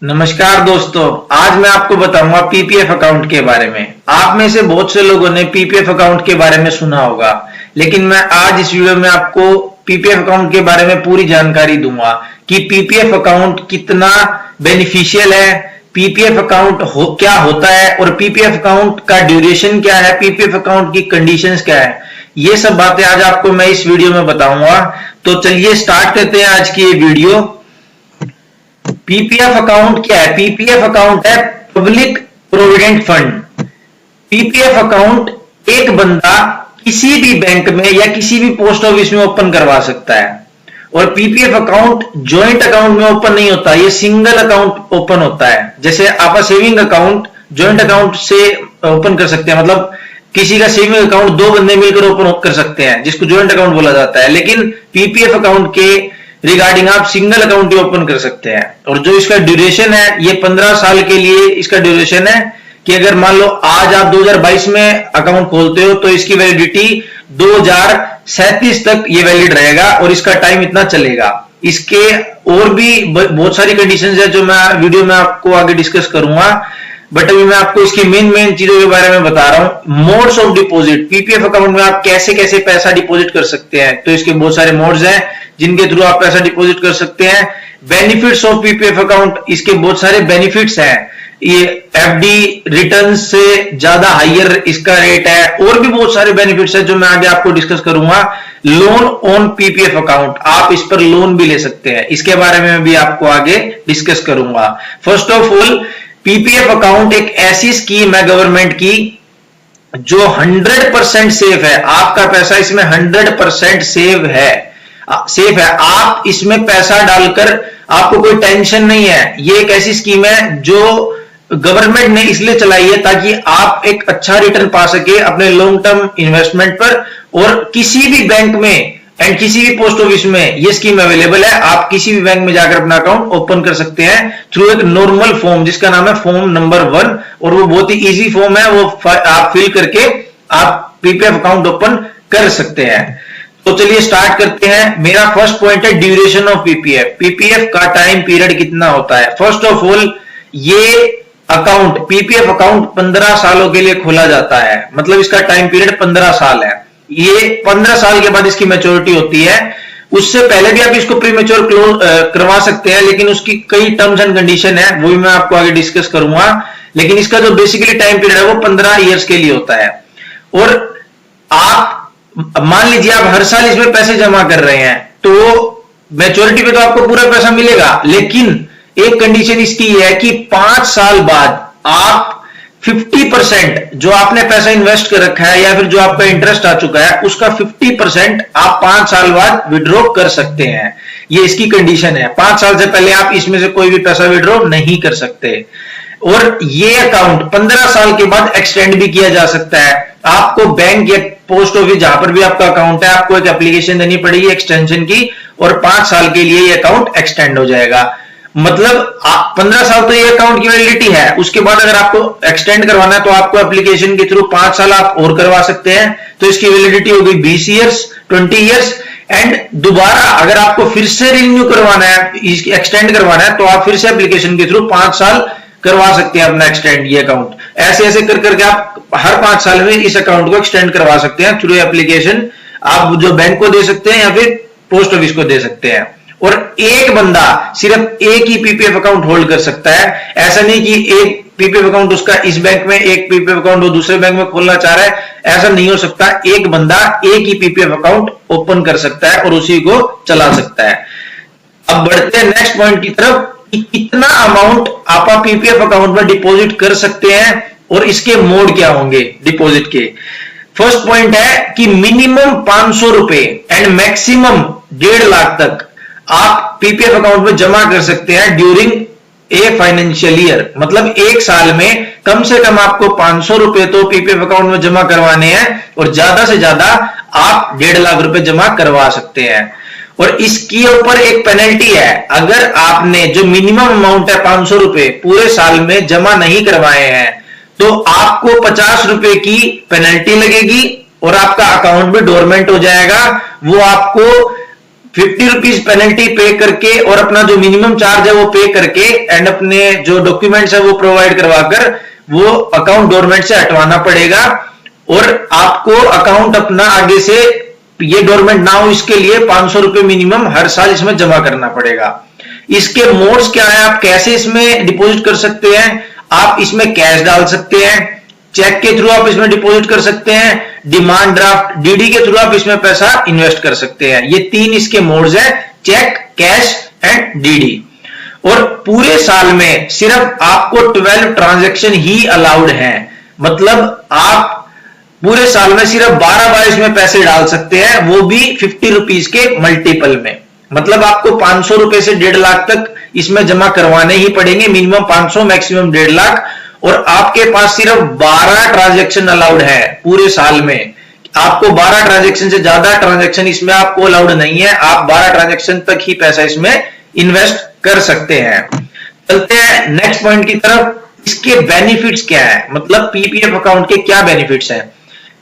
नमस्कार दोस्तों, आज मैं आपको बताऊंगा पीपीएफ अकाउंट के बारे में। आप में से बहुत से लोगों ने पीपीएफ अकाउंट के बारे में सुना होगा, लेकिन मैं आज इस वीडियो में आपको पीपीएफ अकाउंट के बारे में पूरी जानकारी दूंगा कि पीपीएफ अकाउंट कितना बेनिफिशियल है, पीपीएफ अकाउंट क्या होता है और पीपीएफ अकाउंट का ड्यूरेशन क्या है, पीपीएफ अकाउंट की कंडीशंस क्या है। ये सब बातें आज आपको मैं इस वीडियो में बताऊंगा। तो चलिए स्टार्ट करते हैं आज की ये वीडियो। पीपीएफ अकाउंट क्या है? पीपीएफ अकाउंट है public provident fund. PPF account एक बंदा किसी भी बैंक में या किसी भी पोस्ट ऑफिस में ओपन करवा सकता है। और पीपीएफ अकाउंट जॉइंट अकाउंट में ओपन नहीं होता, ये सिंगल अकाउंट ओपन होता है। जैसे आप सेविंग अकाउंट जॉइंट अकाउंट से ओपन कर सकते हैं, मतलब किसी का सेविंग अकाउंट दो बंदे मिलकर ओपन कर सकते हैं, जिसको जॉइंट अकाउंट बोला जाता है। लेकिन पीपीएफ अकाउंट के रिगार्डिंग आप सिंगल अकाउंट ही ओपन कर सकते हैं। और जो इसका ड्यूरेशन है, ये 15 साल के लिए इसका ड्यूरेशन है कि अगर मान लो आज आप 2022 में अकाउंट खोलते हो तो इसकी वैलिडिटी 2037 तक ये वैलिड रहेगा और इसका टाइम इतना चलेगा। इसके और भी बहुत सारी कंडीशंस है जो मैं वीडियो में आपको आगे डिस्कस करूंगा, बट अभी मैं आपको इसकी मेन चीजों के बारे में बता रहा हूं। Modes of deposit, PPF account में आप कैसे कैसे पैसा डिपॉजिट कर सकते हैं, तो इसके बहुत सारे मोड्स हैं जिनके थ्रू आप पैसा डिपॉजिट कर सकते हैं। बेनिफिट्स ऑफ पीपीएफ अकाउंट, इसके बहुत सारे बेनिफिट्स हैं। ये एफडी रिटर्न से ज्यादा हाइयर इसका रेट है, और भी बहुत सारे बेनिफिट्स है जो मैं आगे आपको डिस्कस करूंगा। लोन ऑन पीपीएफ अकाउंट, आप इस पर लोन भी ले सकते हैं, इसके बारे में भी आपको आगे डिस्कस करूंगा। First of all, PPF account एक ऐसी स्कीम है गवर्नमेंट की जो 100% सेफ है। आपका पैसा इसमें 100% सेफ है। आप इसमें पैसा डालकर आपको कोई टेंशन नहीं है। ये एक ऐसी स्कीम है जो गवर्नमेंट ने इसलिए चलाई है ताकि आप एक अच्छा रिटर्न पा सके अपने लॉन्ग टर्म इन्वेस्टमेंट पर। और किसी भी बैंक में एंड किसी भी पोस्ट ऑफिस में ये स्कीम अवेलेबल है। आप किसी भी बैंक में जाकर अपना अकाउंट ओपन कर सकते हैं थ्रू एक नॉर्मल फॉर्म जिसका नाम है फॉर्म नंबर 1, और वो बहुत ही इजी फॉर्म है। वो आप फिल करके आप पीपीएफ अकाउंट ओपन कर सकते हैं। तो चलिए स्टार्ट करते हैं। मेरा फर्स्ट पॉइंट है ड्यूरेशन ऑफ पीपीएफ। पीपीएफ का टाइम पीरियड कितना होता है? फर्स्ट ऑफ ऑल, ये अकाउंट पीपीएफ अकाउंट 15 सालों के लिए खोला जाता है, मतलब इसका टाइम पीरियड 15 साल है। ये 15 साल के बाद इसकी मैच्योरिटी होती है। उससे पहले भी आप इसको प्रीमेच्योर करवा सकते हैं, लेकिन उसकी कई टर्म्स एंड कंडीशन है, वो भी मैं आपको आगे डिस्कस करूंगा। लेकिन इसका जो बेसिकली टाइम पीरियड है वो 15 इयर्स के लिए होता है। और आप मान लीजिए आप हर साल इसमें पैसे जमा कर रहे हैं तो मैच्योरिटी पे तो आपको पूरा पैसा मिलेगा, लेकिन एक कंडीशन इसकी है कि 5 साल बाद आप 50% जो आपने पैसा इन्वेस्ट कर रखा है या फिर जो आपका इंटरेस्ट आ चुका है उसका 50% आप 5 साल बाद विड्रॉ कर सकते हैं। ये इसकी कंडीशन है। 5 साल से पहले आप इसमें से कोई भी पैसा विड्रॉ नहीं कर सकते। और ये अकाउंट 15 साल के बाद एक्सटेंड भी किया जा सकता है। आपको बैंक या पोस्ट ऑफिस जहां पर भी आपका अकाउंट है, आपको एक एप्लीकेशन देनी पड़ेगी एक्सटेंशन की, और 5 साल के लिए ये अकाउंट एक्सटेंड हो जाएगा। मतलब 15 साल तो ये अकाउंट की वैलिडिटी है। उसके बाद अगर आपको एक्सटेंड करवाना है तो आपको एप्लीकेशन के थ्रू 5 साल आप और करवा सकते हैं, तो इसकी वैलिडिटी होगी 20 इयर्स, 20 इयर्स। एंड दोबारा अगर आपको फिर से रिन्यू करवाना है, एक्सटेंड करवाना है, तो आप फिर से एप्लीकेशन के थ्रू 5 साल करवा सकते हैं अपना एक्सटेंड ये अकाउंट। ऐसे ऐसे कर करके आप हर 5 साल में इस अकाउंट को एक्सटेंड करवा सकते हैं थ्रू एप्लीकेशन। आप जो बैंक को दे सकते हैं या फिर पोस्ट ऑफिस को दे सकते हैं। और एक बंदा सिर्फ एक ही पीपीएफ अकाउंट होल्ड कर सकता है। ऐसा नहीं कि एक पीपीएफ अकाउंट उसका इस बैंक में, एक पीपीएफ अकाउंट वो दूसरे बैंक में खोलना चाह रहा है, ऐसा नहीं हो सकता। एक बंदा एक ही पीपीएफ अकाउंट ओपन कर सकता है और उसी को चला सकता है। अब बढ़ते हैं नेक्स्ट पॉइंट की तरफ कि कितना अमाउंट आप पीपीएफ अकाउंट में डिपॉजिट कर सकते हैं और इसके मोड क्या होंगे डिपॉजिट के। फर्स्ट पॉइंट है कि मिनिमम 500 रुपए एंड मैक्सिमम 1.5 लाख तक आप पीपीएफ अकाउंट में जमा कर सकते हैं ड्यूरिंग ए फाइनेंशियल ईयर। मतलब एक साल में कम से कम आपको 500 रुपए तो पीपीएफ अकाउंट में जमा करवाने हैं, और ज्यादा से ज्यादा आप 1.5 लाख रुपए जमा करवा सकते हैं। और इसके ऊपर एक पेनल्टी है। अगर आपने जो मिनिमम अमाउंट है 500 रुपए पूरे साल में जमा नहीं करवाए हैं तो आपको 50 रुपए की पेनल्टी लगेगी और आपका अकाउंट भी डोरमेंट हो जाएगा। वो आपको 50 रुपीज पेनल्टी पे करके और अपना जो मिनिमम चार्ज है वो पे करके एंड अपने जो डॉक्यूमेंट्स है वो प्रोवाइड करवाकर वो अकाउंट गवर्नमेंट से हटवाना पड़ेगा। और आपको अकाउंट अपना आगे से ये गवर्नमेंट ना हो इसके लिए 500 रुपए मिनिमम हर साल इसमें जमा करना पड़ेगा। इसके मोड्स क्या है, आप कैसे इसमें डिपॉजिट कर सकते हैं? आप इसमें कैश डाल सकते हैं, चेक के थ्रू आप इसमें डिपॉजिट कर सकते हैं, डिमांड ड्राफ्ट डीडी के थ्रू आप इसमें पैसा इन्वेस्ट कर सकते हैं। ये 3 इसके मोड्स हैं, चेक, कैश एंड डीडी। और पूरे साल में सिर्फ आपको 12 ट्रांजैक्शन ही अलाउड हैं। मतलब आप पूरे साल में सिर्फ 12 बार इसमें पैसे डाल सकते हैं, वो भी 50 रुपीज के मल्टीपल में। मतलब आपको 500 रुपए से 1.5 लाख तक इसमें जमा करवाने ही पड़ेंगे, मिनिमम 500 मैक्सिमम 1.5 लाख। और आपके पास सिर्फ 12 ट्रांजैक्शन अलाउड है पूरे साल में। आपको 12 ट्रांजैक्शन से ज्यादा ट्रांजैक्शन इसमें आपको अलाउड नहीं है। आप 12 ट्रांजैक्शन तक ही पैसा इसमें इन्वेस्ट कर सकते हैं। चलते हैं नेक्स्ट पॉइंट की तरफ। इसके बेनिफिट्स क्या है, मतलब पीपीएफ अकाउंट के क्या बेनिफिट्स हैं?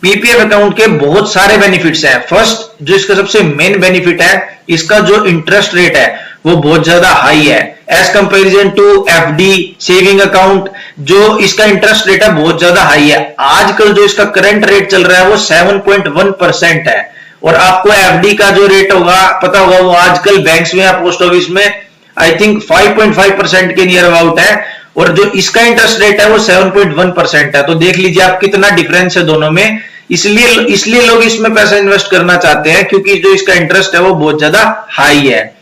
पीपीएफ अकाउंट के बहुत सारे बेनिफिट्स हैं। फर्स्ट जो इसका सबसे मेन बेनिफिट है, इसका जो इंटरेस्ट रेट है वो बहुत ज्यादा हाई है as comparison to FD saving account. जो इसका इंटरेस्ट रेट है बहुत ज्यादा हाई है। आजकल जो इसका करंट रेट चल रहा है वो 7.1% है। और आपको एफडी का जो रेट होगा पता होगा, वो आजकल बैंक्स में या पोस्ट ऑफिस में आई थिंक 5.5% के नियर अबाउट है। और जो इसका इंटरेस्ट रेट है वो 7.1% है। तो देख लीजिए आप कितना डिफरेंस है दोनों में। इसलिए लोग इसमें पैसा इन्वेस्ट करना चाहते हैं क्योंकि जो इसका इंटरेस्ट है वो बहुत ज्यादा हाई है।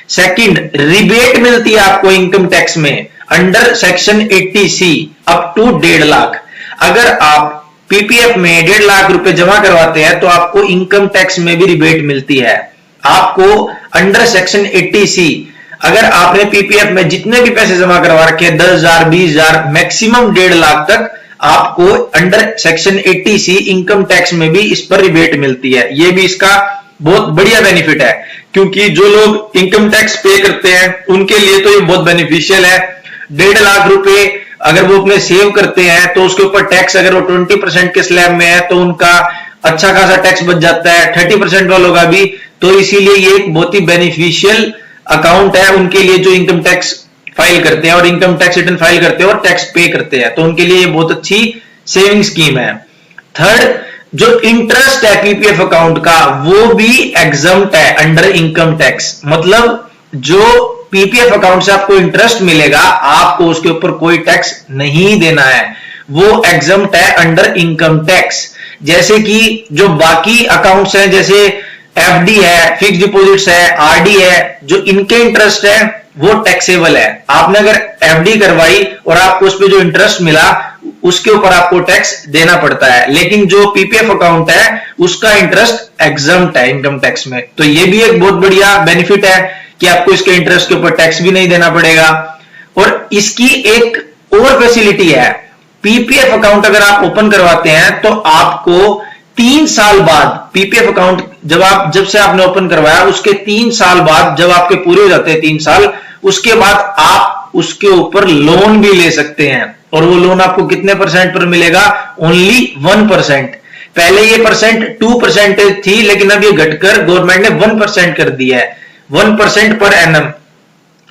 सेकंड, रिबेट मिलती है आपको इनकम टैक्स में under section 80C up to 1.5 lakh. अगर आप पीपीएफ में 1.5 लाख रुपए जमा करवाते हैं तो आपको इनकम टैक्स में भी रिबेट मिलती है। आपको अंडर सेक्शन 80C अगर आपने पीपीएफ में जितने भी पैसे जमा करवा रखे हैं 10,000 20,000 मैक्सिमम 1.5 लाख तक, आपको under section 80C income tax में भी इस पर रिबेट मिलती है। ये भी इसका बहुत बढ़िया बेनिफिट है क्योंकि जो लोग इनकम टैक्स पे करते हैं उनके लिए तो ये बहुत बेनिफिशियल है। 1.5 लाख रुपए अगर वो अपने सेव करते हैं तो उसके ऊपर टैक्स अगर वो 20% के स्लैब में है तो उनका अच्छा खासा टैक्स बच जाता है, 30% वालों का भी। तो इसीलिए ये एक बहुत ही बेनिफिशियल अकाउंट है उनके लिए जो इनकम टैक्स फाइल करते हैं और इनकम टैक्स रिटर्न फाइल करते हैं और टैक्स पे करते हैं। तो उनके लिए ये बहुत अच्छी सेविंग स्कीम है। थर्ड, जो इंटरेस्ट है पीपीएफ अकाउंट का वो भी एग्जम्प्ट है अंडर इनकम टैक्स। मतलब जो पीपीएफ अकाउंट से आपको इंटरेस्ट मिलेगा आपको उसके ऊपर कोई टैक्स नहीं देना है, वो एग्जम्प्ट है अंडर इनकम टैक्स। जैसे कि जो बाकी अकाउंट्स हैं जैसे एफडी है, फिक्स डिपॉजिट्स है, आरडी है, जो इनके इंटरेस्ट है वो टैक्सेबल है। आपने अगर एफडी करवाई और आपको उस पर जो इंटरेस्ट मिला उसके ऊपर आपको टैक्स देना पड़ता है, लेकिन जो पीपीएफ अकाउंट है उसका इंटरेस्ट एग्जम्प्ट है इनकम टैक्स में। तो ये भी एक बहुत बढ़िया बेनिफिट है कि आपको इसके इंटरेस्ट के ऊपर टैक्स भी नहीं देना पड़ेगा। और इसकी एक और फैसिलिटी है, पीपीएफ अकाउंट अगर आप ओपन करवाते हैं तो आपको 3 साल बाद पीपीएफ अकाउंट जब से आपने ओपन करवाया उसके 3 साल बाद जब आपके पूरे हो जाते हैं 3 साल, उसके बाद आप उसके ऊपर लोन भी ले सकते हैं। और वो लोन आपको कितने परसेंट पर मिलेगा? ओनली 1%। पहले ये परसेंट 2% थी लेकिन अब ये घटकर गवर्नमेंट ने 1% कर दिया है, 1% पर एनम।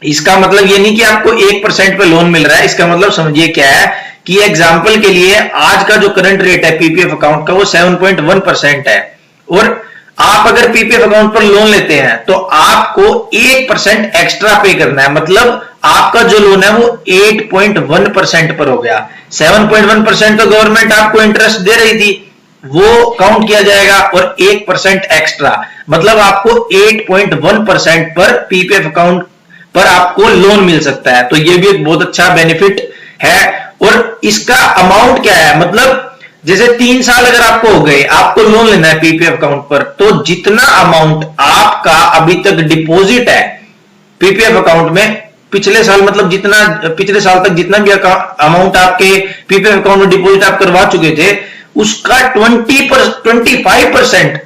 इसका मतलब ये नहीं कि आपको 1% पे लोन मिल रहा है। इसका मतलब समझिए क्या है कि एग्जाम्पल के लिए आज का जो करंट रेट है पीपीएफ अकाउंट का वो 7.1% है। और आप अगर पीपीएफ अकाउंट पर लोन लेते हैं तो आपको 1% एक्स्ट्रा पे करना है। मतलब आपका जो लोन है वो 8.1% पर हो गया। 7.1% तो गवर्नमेंट आपको इंटरेस्ट दे रही थी, वो काउंट किया जाएगा और 1% एक्स्ट्रा, मतलब आपको 8.1% पर पीपीएफ अकाउंट पर आपको लोन मिल सकता है। तो ये भी एक बहुत अच्छा बेनिफिट है। और इसका अमाउंट क्या है, मतलब जैसे 3 साल अगर आपको हो गए, आपको लोन लेना है पीपीएफ अकाउंट पर, तो जितना अमाउंट आपका अभी तक डिपॉजिट है पीपीएफ अकाउंट में पिछले साल, मतलब जितना पिछले साल तक जितना भी अमाउंट आपके पीपीएफ अकाउंट में डिपॉजिट आप करवा चुके थे उसका 25%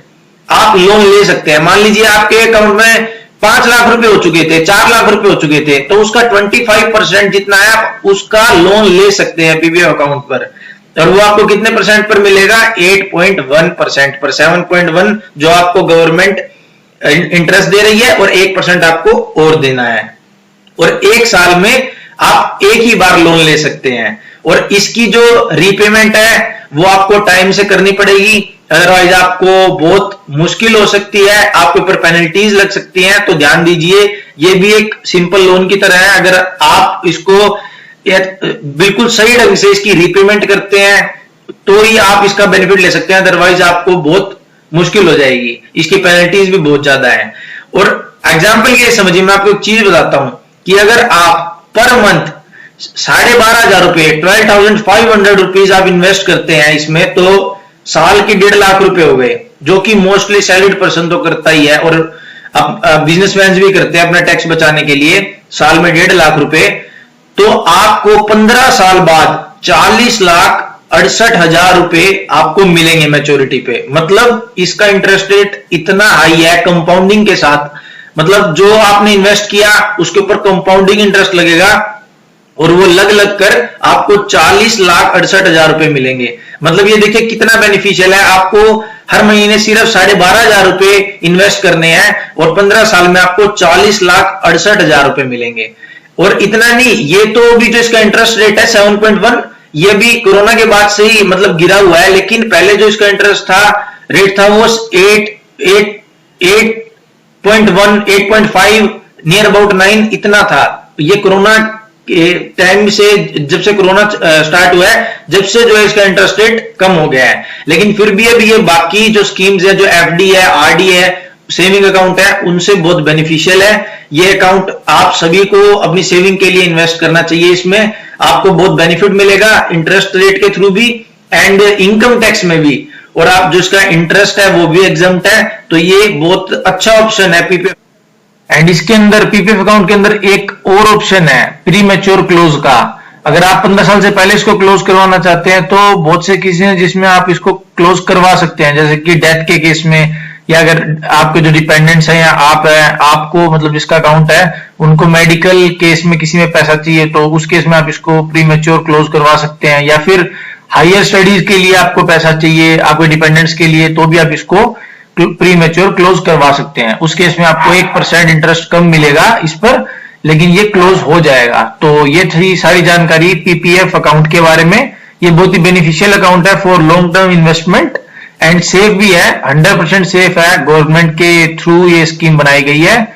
आप लोन ले सकते हैं। मान लीजिए आपके अकाउंट में 5 लाख रुपए हो चुके थे, 4 लाख रुपए हो चुके थे, तो उसका 25% जितना है आप उसका लोन ले सकते हैं पीपीएफ अकाउंट पर। और वो आपको कितने परसेंट पर मिलेगा? 8.1% पर। 7.1 जो आपको गवर्नमेंट इंटरेस्ट दे रही है और 1% आपको और देना है, और 1 साल में आप एक ही बार लोन ले सकते हैं। और इसकी जो रीपेमेंट है वो आपको टाइम से करनी पड़ेगी, अदरवाइज आपको बहुत मुश्किल हो सकती है, आपके ऊपर पेनल्टीज लग सकती हैं। तो ध्यान दीजिए, ये भी एक सिंपल लोन की तरह है। अगर आप इसको बिल्कुल सही ढंग से इसकी रीपेमेंट करते हैं तो ही आप इसका बेनिफिट ले सकते हैं, अदरवाइज आपको बहुत मुश्किल हो जाएगी, इसकी पेनल्टीज भी बहुत ज्यादा है। और एग्जाम्पल के समझिए, मैं आपको एक चीज बताता हूं कि अगर आप पर मंथ 12,500 रुपए 12,500 रुपीज आप इन्वेस्ट करते हैं इसमें, तो साल के 1.5 लाख रुपए हो गए, जो कि मोस्टली सैलरीड पर्सन तो करता ही है, और बिजनेसमैन भी करते हैं अपना टैक्स बचाने के लिए, साल में 1.5 लाख रुपए। तो आपको 15 साल बाद 40,68,000 रुपए आपको मिलेंगे मैच्योरिटी पे। मतलब इसका इंटरेस्ट रेट इतना हाई है कंपाउंडिंग के साथ, मतलब जो आपने इन्वेस्ट किया उसके ऊपर कंपाउंडिंग इंटरेस्ट लगेगा, और वो लग लग कर आपको 40,68,000 रुपए मिलेंगे। मतलब ये देखिए कितना बेनिफिशियल है। आपको हर महीने सिर्फ 12,500 रुपए इन्वेस्ट करने हैं और 15 साल में आपको 40,68,000 रुपए मिलेंगे। और इतना नहीं, ये तो भी जो इसका इंटरेस्ट रेट है 7.1, ये भी कोरोना के बाद से ही मतलब गिरा हुआ है, लेकिन पहले जो इसका इंटरेस्ट था रेट था वो 8.1 8.5 नियर अबाउट 9 इतना था। ये कोरोना के टाइम से, जब से कोरोना स्टार्ट हुआ है, जब से जो है इसका इंटरेस्ट रेट कम हो गया है। लेकिन फिर भी अभी ये बाकी जो स्कीम्स है, जो एफडी है, आरडी है, सेविंग अकाउंट है, उनसे बहुत बेनिफिशियल है। ये अकाउंट आप सभी को अपनी सेविंग के लिए इन्वेस्ट करना चाहिए। इसमें आपको बहुत बेनिफिट मिलेगा इंटरेस्ट रेट के थ्रू भी एंड इनकम टैक्स में भी, और आप जो इसका इंटरेस्ट है वो भी एग्जम्प्ट है। तो ये बहुत अच्छा ऑप्शन है पीपीएफ। एंड इसके अंदर पीपीएफ अकाउंट के अंदर एक और ऑप्शन है प्री मैच्योर क्लोज का। अगर आप 15 साल से पहले इसको क्लोज करवाना चाहते हैं तो बहुत से केस हैं जिसमें आप इसको क्लोज करवा सकते हैं, जैसे कि डेथ के केस में, या अगर आपके जो डिपेंडेंट्स हैं या आप है, आपको मतलब जिसका अकाउंट है उनको मेडिकल केस में किसी में पैसा चाहिए, तो उस केस में आप इसको प्री मैच्योर क्लोज करवा सकते हैं। या फिर हायर स्टडीज के लिए आपको पैसा चाहिए आपके डिपेंडेंट्स के लिए, तो भी आप इसको प्री मैच्योर क्लोज करवा सकते हैं। उस केस में आपको 1% इंटरेस्ट कम मिलेगा इस पर, लेकिन ये क्लोज हो जाएगा। तो ये थी सारी जानकारी पीपीएफ अकाउंट के बारे में। ये बहुत ही बेनिफिशियल अकाउंट है for long term investment and safe भी है, 100% सेफ है, गवर्नमेंट के थ्रू ये स्कीम बनाई गई है।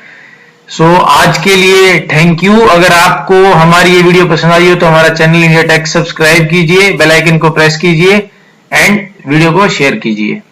सो आज के लिए थैंक यू। अगर आपको हमारी ये वीडियो पसंद आई हो तो हमारा चैनल इंडिया टेक सब्सक्राइब कीजिए, बेल आइकन को प्रेस कीजिए एंड वीडियो को शेयर कीजिए।